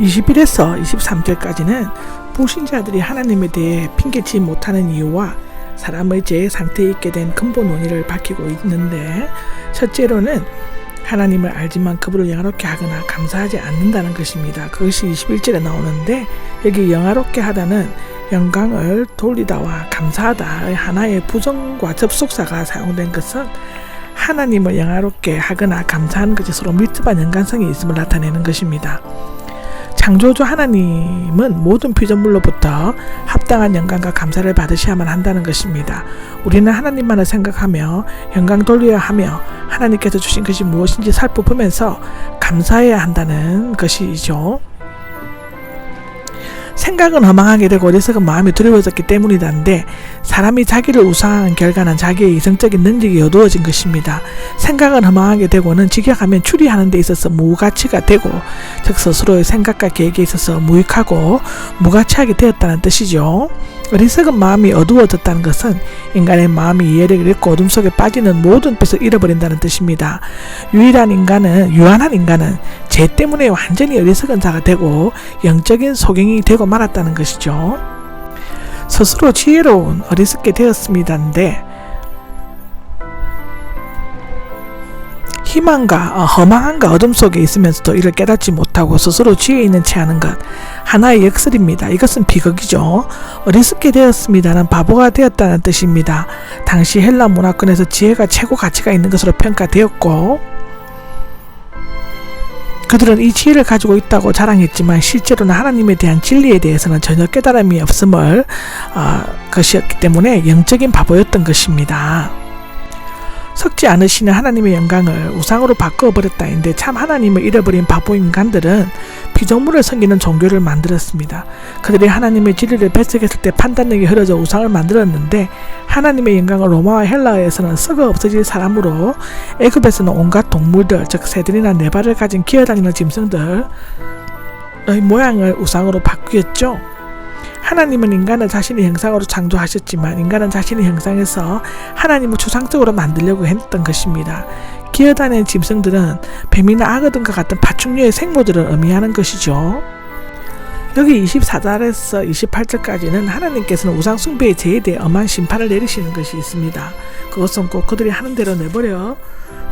20일에서 23절까지는 불신자들이 하나님에 대해 핑계치 못하는 이유와 사람의 죄의 상태에 있게 된 근본 원인을 밝히고 있는데, 첫째로는 하나님을 알지만 그분을 영화롭게 하거나 감사하지 않는다는 것입니다. 그것이 21절에 나오는데, 여기 영화롭게 하다는 영광을 돌리다와 감사하다의 하나의 부정과 접속사가 사용된 것은 하나님을 영화롭게 하거나 감사하는 것이 서로 밀접한 연관성이 있음을 나타내는 것입니다. 창조주 하나님은 모든 피조물로부터 합당한 영광과 감사를 받으셔야만 한다는 것입니다. 우리는 하나님만을 생각하며 영광 돌려야 하며 하나님께서 주신 것이 무엇인지 살펴보면서 감사해야 한다는 것이죠. 생각은 허망하게 되고 어리석은 마음이 두려워졌기 때문이란데, 사람이 자기를 우상한 결과는 자기의 이성적인 능력이 어두워진 것입니다. 생각은 허망하게 되고는 직역하면 추리하는 데 있어서 무가치가 되고, 즉 스스로의 생각과 계획에 있어서 무익하고 무가치하게 되었다는 뜻이죠. 어리석은 마음이 어두워졌다는 것은 인간의 마음이 이해력을 잃고 어둠 속에 빠지는 모든 빛을 잃어버린다는 뜻입니다. 유한한 인간은 죄 때문에 완전히 어리석은 자가 되고 영적인 소경이 되고 말았다는 것이죠. 스스로 지혜로운 어리석게 되었습니다인데, 희망과 허망함과 어둠 속에 있으면서도 이를 깨닫지 못하고 스스로 지혜 있는 채 하는 것, 하나의 역설입니다. 이것은 비극이죠. 어리석게 되었습니다는 바보가 되었다는 뜻입니다. 당시 헬라 문화권에서 지혜가 최고 가치가 있는 것으로 평가되었고, 그들은 이 지혜를 가지고 있다고 자랑했지만 실제로는 하나님에 대한 진리에 대해서는 전혀 깨달음이 없음을 것이었기 때문에 영적인 바보였던 것입니다. 썩지 않으시는 하나님의 영광을 우상으로 바꿔버렸다인데, 참 하나님을 잃어버린 바보 인간들은 피조물을 섬기는 종교를 만들었습니다. 그들이 하나님의 진리를 배척했을 때 판단력이 흐려져 우상을 만들었는데, 하나님의 영광을 로마와 헬라에서는 썩어 없어질 사람으로, 애굽에서는 온갖 동물들, 즉 새들이나 네 발을 가진 기어다니는 짐승들의 모양을 우상으로 바꾸었죠. 하나님은 인간을 자신의 형상으로 창조하셨지만 인간은 자신의 형상에서 하나님을 추상적으로 만들려고 했던 것입니다. 기어다니는 짐승들은 뱀이나 악어 등과 같은 파충류의 생물들을 의미하는 것이죠. 여기 24절에서 28절까지는 하나님께서는 우상 숭배의 죄에 대해 엄한 심판을 내리시는 것이 있습니다. 그것은 꼭 그들이 하는 대로 내버려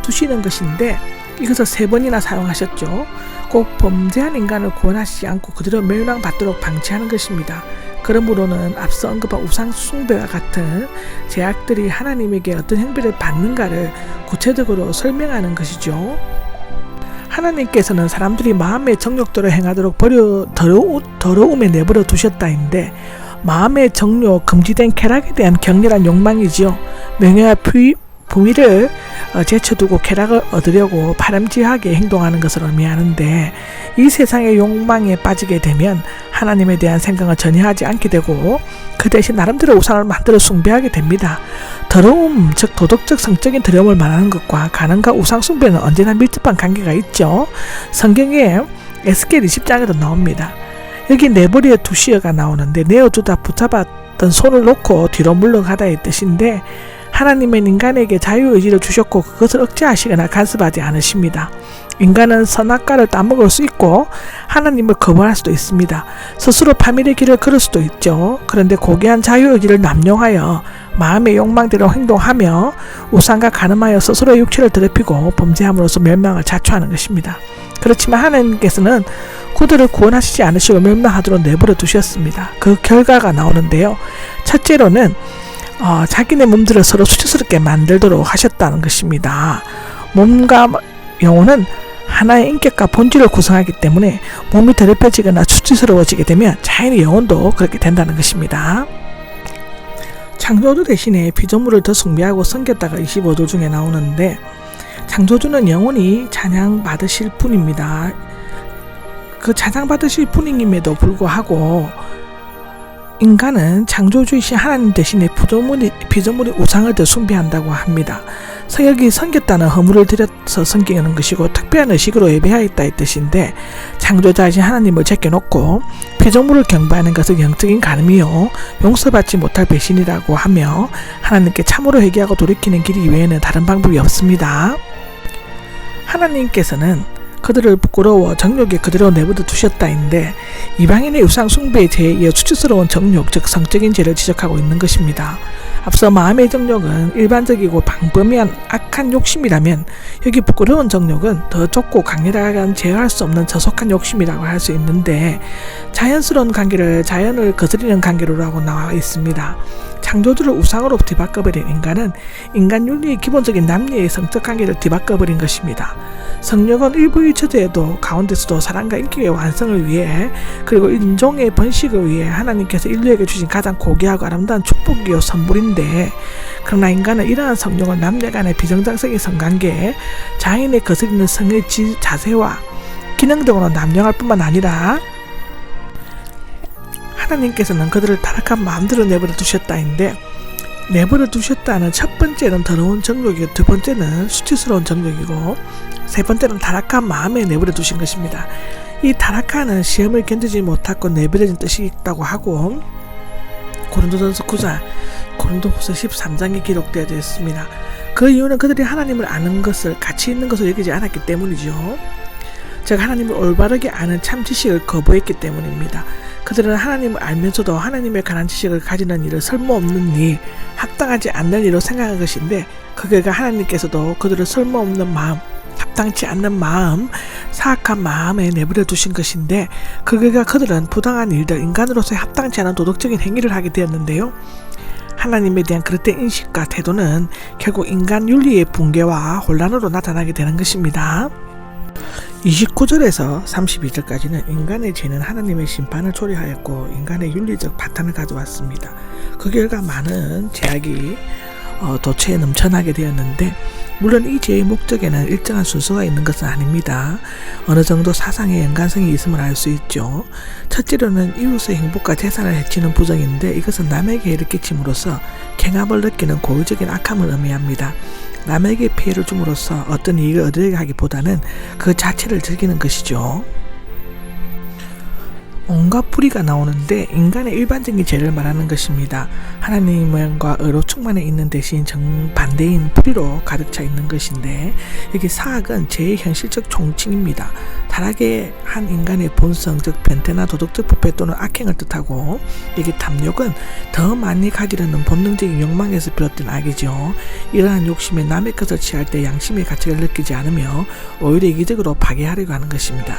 두시는 것인데, 이것을 3번이나 사용하셨죠. 꼭 범죄한 인간을 구원하시지 않고 그들을 멸망받도록 방치하는 것입니다. 그러므로는 앞서 언급한 우상 숭배와 같은 죄악들이 하나님에게 어떤 형벌을 받는가를 구체적으로 설명하는 것이죠. 하나님께서는 사람들이 마음의 정욕대로 행하도록 더러움에 내버려 두셨다인데, 마음의 정욕, 금지된 쾌락에 대한 격렬한 욕망이지요. 명예와 부위를 제쳐두고 쾌락을 얻으려고 파렴치하게 행동하는 것을 의미하는데, 이 세상의 욕망에 빠지게 되면 하나님에 대한 생각을 전혀 하지 않게 되고 그 대신 나름대로 우상을 만들어 숭배하게 됩니다. 더러움, 즉 도덕적 성적인 더러움을 말하는 것과 가난과 우상 숭배는 언제나 밀접한 관계가 있죠. 성경에 에스겔 20장에도 나옵니다. 여기 내버려 두시어가 나오는데, 내어두다 붙잡았던 손을 놓고 뒤로 물러가다의 뜻인데, 하나님은 인간에게 자유의지를 주셨고 그것을 억제하시거나 간섭하지 않으십니다. 인간은 선악과를 따먹을 수 있고 하나님을 거부할 수도 있습니다. 스스로 파멸의 길을 걸을 수도 있죠. 그런데 고귀한 자유의지를 남용하여 마음의 욕망대로 행동하며 우상과 간음하여 스스로의 육체를 더럽히고 범죄함으로써 멸망을 자초하는 것입니다. 그렇지만 하나님께서는 그들을 구원하시지 않으시고 멸망하도록 내버려 두셨습니다. 그 결과가 나오는데요. 첫째로는 자기네 몸들을 서로 수치스럽게 만들도록 하셨다는 것입니다. 몸과 영혼은 하나의 인격과 본질을 구성하기 때문에 몸이 더럽혀지거나 수치스러워지게 되면 자연의 영혼도 그렇게 된다는 것입니다. 창조주 대신에 피조물을 더 숭배하고 섬겼다가 25절 중에 나오는데, 창조주는 영원히 찬양받으실 분입니다. 그 찬양받으실 분임에도 불구하고 인간은 창조주이신 하나님 대신에 피조물이 우상을 더 숭배한다고 합니다. 여기 섬겼다는 허물을 들여서 섬기는 것이고 특별한 의식으로 예배하였다 이 뜻인데, 창조자이신 하나님을 제껴놓고 피조물을 경배하는 것은 영적인 간음이요 용서받지 못할 배신이라고 하며 하나님께 참으로 회개하고 돌이키는 길 이외에는 다른 방법이 없습니다. 하나님께서는 그들을 부끄러워 정욕에 그대로 내버려 두셨다인데 이방인의 우상 숭배에 이어 수치스러운 정욕, 즉 성적인 죄를 지적하고 있는 것입니다. 앞서 마음의 정욕은 일반적이고 방범이한 악한 욕심이라면 여기 부끄러운 정욕은 더 좁고 강렬하게 제어할 수 없는 저속한 욕심이라고 할 수 있는데 자연스러운 관계를 자연을 거스리는 관계로라고 나와 있습니다. 창조주를 우상으로 뒤바꿔버린 인간은 인간 윤리의 기본적인 남녀의 성적 관계를 뒤바꿔버린 것입니다. 성욕은 일부의 처제에도 가운데서도 사랑과 인격의 완성을 위해 그리고 인종의 번식을 위해 하나님께서 인류에게 주신 가장 고귀하고 아름다운 축복이요 선물인데 그러나 인간은 이러한 성욕은 남녀 간의 비정상적인 성관계, 자인의 거스리는 성의 자세와 기능적으로 남용할 뿐만 아니라 하나님께서는 그들을 타락한 마음대로 내버려 두셨다인데 내버려 두셨다는 첫 번째는 더러운 정욕이고 두 번째는 수치스러운 정욕이고 세 번째는 타락한 마음에 내버려 두신 것입니다. 이 타락한은 시험을 견디지 못하고 내버려진 뜻이 있다고 하고 고린도전서 9장, 고린도후서 13장에 기록되어 있습니다. 그 이유는 그들이 하나님을 아는 것을 가치 있는 것을 여기지 않았기 때문이죠. 즉 하나님을 올바르게 아는 참 지식을 거부했기 때문입니다. 그들은 하나님을 알면서도 하나님에 관한 지식을 가지는 일을 쓸모없는 일, 합당하지 않는 일로 생각한 것인데 그 결과 하나님께서도 그들을 쓸모없는 마음, 합당치 않는 마음, 사악한 마음에 내버려 두신 것인데 그 결과 그들은 부당한 일들, 인간으로서의 합당치 않은 도덕적인 행위를 하게 되었는데요. 하나님에 대한 그릇된 인식과 태도는 결국 인간 윤리의 붕괴와 혼란으로 나타나게 되는 것입니다. 29절에서 32절까지는 인간의 죄는 하나님의 심판을 초래하였고 인간의 윤리적 파탄을 가져왔습니다. 그 결과 많은 죄악이 도처에 넘쳐나게 되었는데 물론 이 죄의 목적에는 일정한 순서가 있는 것은 아닙니다. 어느 정도 사상의 연관성이 있음을 알 수 있죠. 첫째로는 이웃의 행복과 재산을 해치는 부정인데 이것은 남에게 해를 끼침으로써 쾌감을 느끼는 고의적인 악함을 의미합니다. 남에게 피해를 줌으로써 어떤 이익을 얻으려고 하기보다는 그 자체를 즐기는 것이죠. 온갖 불의가 나오는데 인간의 일반적인 죄를 말하는 것입니다. 하나님과 의로 충만해 있는 대신 정반대인 불의로 가득 차 있는 것인데 여기 사악은 죄의 현실적 총칭입니다. 타락의 한 인간의 본성, 즉 변태나 도덕적 부패 또는 악행을 뜻하고 여기 탐욕은 더 많이 가지려는 본능적인 욕망에서 비롯된 악이죠. 이러한 욕심에 남의 것을 취할 때 양심의 가치를 느끼지 않으며 오히려 이기적으로 파괴하려고 하는 것입니다.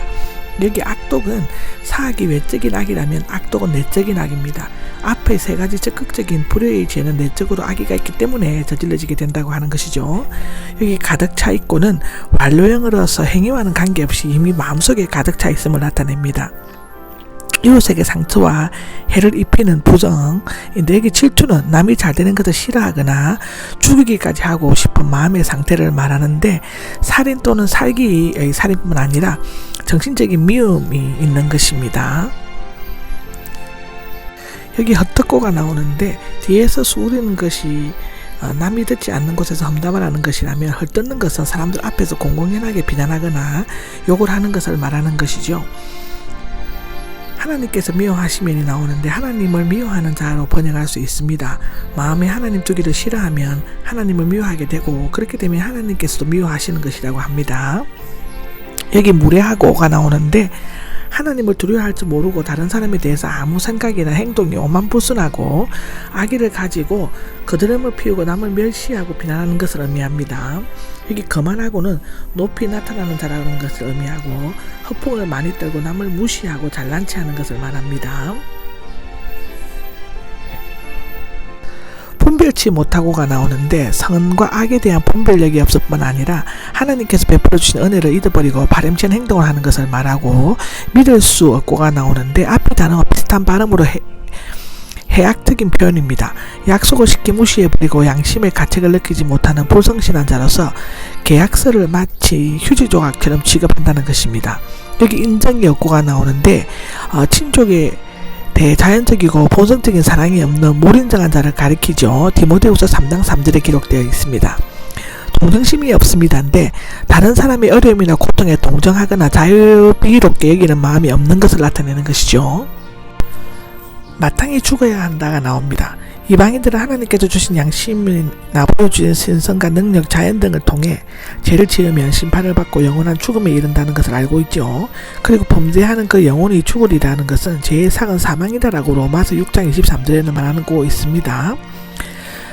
여기 악독은 사악이 외적인 악이라면 악독은 내적인 악입니다. 앞에 세 가지 적극적인 불의의 죄는 내적으로 악의가 있기 때문에 저질러지게 된다고 하는 것이죠. 여기 가득 차 있고는 완료형으로서 행위와는 관계없이 이미 마음속에 가득 차 있음을 나타냅니다. 이웃에게 상처와 해를 입히는 부정인데 여기 질투는 남이 잘 되는 것을 싫어하거나 죽이기까지 하고 싶은 마음의 상태를 말하는데 살인 또는 살기의 살인뿐만 아니라 정신적인 미움이 있는 것입니다. 여기 헛듣고가 나오는데 뒤에서 수우리는 것이 남이 듣지 않는 곳에서 험담을 하는 것이라면 헐뜯는 것은 사람들 앞에서 공공연하게 비난하거나 욕을 하는 것을 말하는 것이죠. 하나님께서 미워하시면이 나오는데 하나님을 미워하는 자로 번역할 수 있습니다. 마음에 하나님 두기를 싫어하면 하나님을 미워하게 되고 그렇게 되면 하나님께서도 미워하시는 것이라고 합니다. 여기 무례하고가 나오는데 하나님을 두려워할 줄 모르고 다른 사람에 대해서 아무 생각이나 행동이 오만불순하고 악의를 가지고 거드름을 피우고 남을 멸시하고 비난하는 것을 의미합니다. 여기 거만하고는 높이 나타나는 자라는 것을 의미하고 허풍을 많이 떨고 남을 무시하고 잘난 체 하는 것을 말합니다. 분별치 못하고가 나오는데 선과 악에 대한 분별력이 없을 뿐 아니라 하나님께서 베풀어 주신 은혜를 잊어버리고 바람찬 행동을 하는 것을 말하고 믿을 수 없고가 나오는데 앞의 단어와 비슷한 발음으로 해악적인 표현입니다. 약속을 쉽게 무시해버리고 양심의 가책을 느끼지 못하는 불성실한 자로서 계약서를 마치 휴지 조각처럼 취급한다는 것입니다. 여기 인정이 없고가 나오는데 친족의 대자연적이고 본성적인 사랑이 없는 무인정한 자를 가리키죠. 디모데후서 3장 3절에 기록되어 있습니다. 동정심이 없습니다인데 다른 사람의 어려움이나 고통에 동정하거나 자유비롭게 여기는 마음이 없는 것을 나타내는 것이죠. 마땅히 죽어야 한다가 나옵니다. 이방인들은 하나님께서 주신 양심이나 보여주신 신성과 능력, 자연 등을 통해 죄를 지으면 심판을 받고 영원한 죽음에 이른다는 것을 알고 있죠. 그리고 범죄하는 그 영혼이 죽으리라는 것은 죄의 상은 사망이다라고 로마서 6장 23절에는 말하고 있습니다.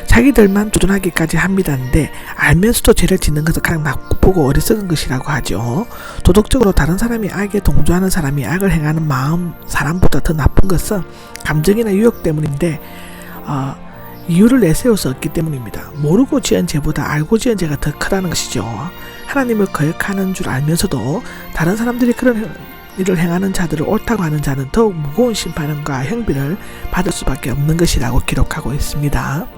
자기들만 조준하기까지 합니다는데 알면서도 죄를 짓는 것을 가장 나쁘고 어리석은 것이라고 하죠. 도덕적으로 다른 사람이 악에 동조하는 사람이 악을 행하는 마음 사람보다 더 나쁜 것은 감정이나 유혹 때문인데 이유를 내세울 수 없기 때문입니다. 모르고 지은 죄보다 알고 지은 죄가 더 크다는 것이죠. 하나님을 거역하는 줄 알면서도 다른 사람들이 그런 일을 행하는 자들을 옳다고 하는 자는 더욱 무거운 심판과 형벌을 받을 수밖에 없는 것이라고 기록하고 있습니다.